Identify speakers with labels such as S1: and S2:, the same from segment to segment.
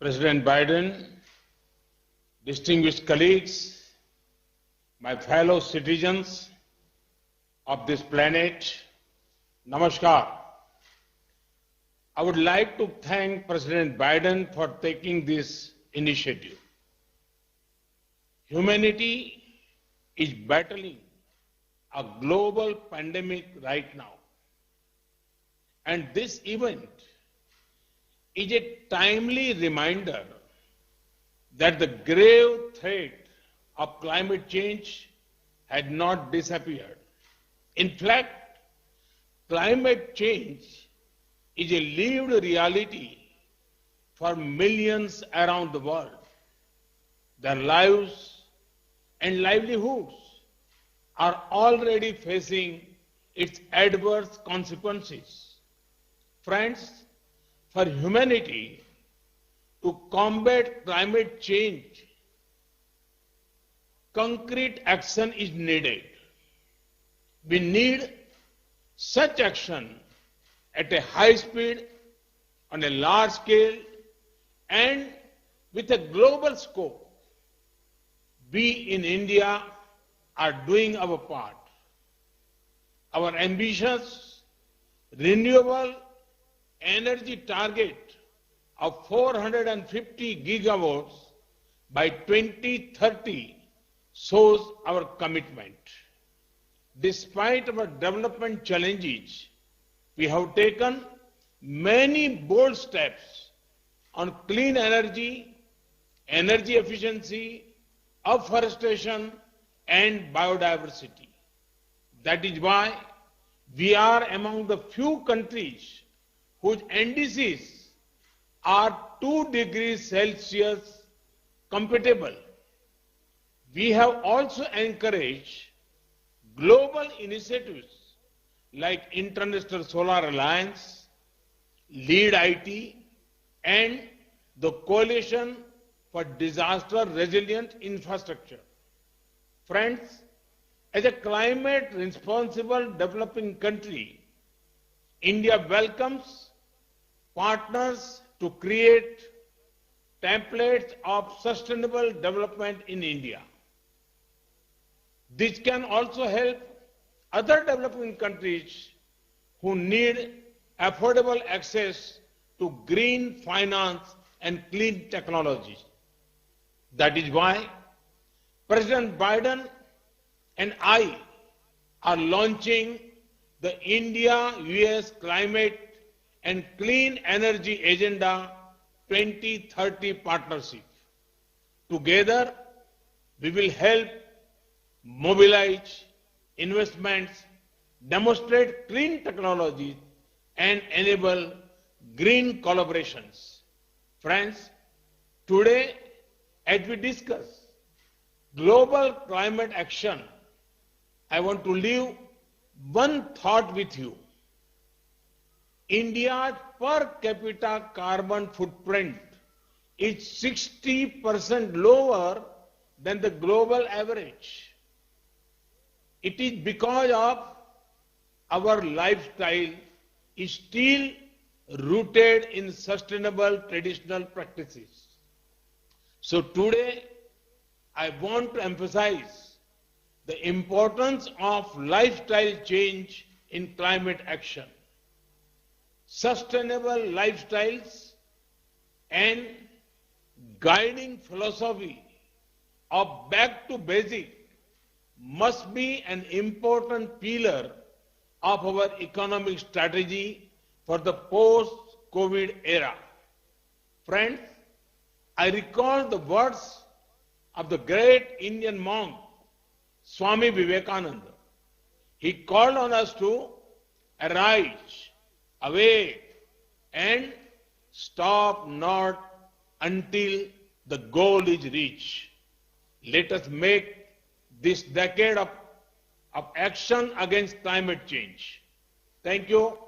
S1: President Biden, distinguished colleagues, my fellow citizens of this planet, Namaskar. I would like to thank President Biden for taking this initiative. Humanity is battling a global pandemic right now. And this event is a timely reminder that the grave threat of climate change had not disappeared. In fact, climate change is a lived reality for millions around the world. Their lives and livelihoods are already facing its adverse consequences. Friends, for humanity to combat climate change, concrete action is needed. We need such action at a high speed, on a large scale, and with a global scope. We in India are doing our part. Our ambitious, renewable energy target of 450 gigawatts by 2030 shows our commitment. Despite our development challenges, we have taken many bold steps on clean energy, energy efficiency, afforestation, and biodiversity. That is why we are among the few countries whose NDCs are 2 degrees Celsius compatible. We have also encouraged global initiatives like International Solar Alliance, LEAD IT, and the Coalition for Disaster Resilient Infrastructure. Friends, as a climate responsible developing country, India welcomes partners to create templates of sustainable development in India. This can also help other developing countries who need affordable access to green finance and clean technologies. That is why President Biden and I are launching the India-US Climate and Clean Energy Agenda 2030 Partnership. Together, we will help mobilize investments, demonstrate clean technologies, and enable green collaborations. Friends, today, as we discuss global climate action, I want to leave one thought with you. India's per capita carbon footprint is 60% lower than the global average. It is because of our lifestyle is still rooted in sustainable traditional practices. So today, I want to emphasize the importance of lifestyle change in climate action. Sustainable lifestyles and guiding philosophy of back to basic must be an important pillar of our economic strategy for the post-COVID era. Friends, I recall the words of the great Indian monk, Swami Vivekananda. He called on us to arise, awake, and stop not until the goal is reached. Let us make this decade of action against climate change. Thank you.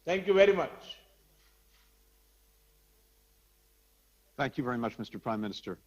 S1: Thank you very much.
S2: Thank you very much, Mr. Prime Minister.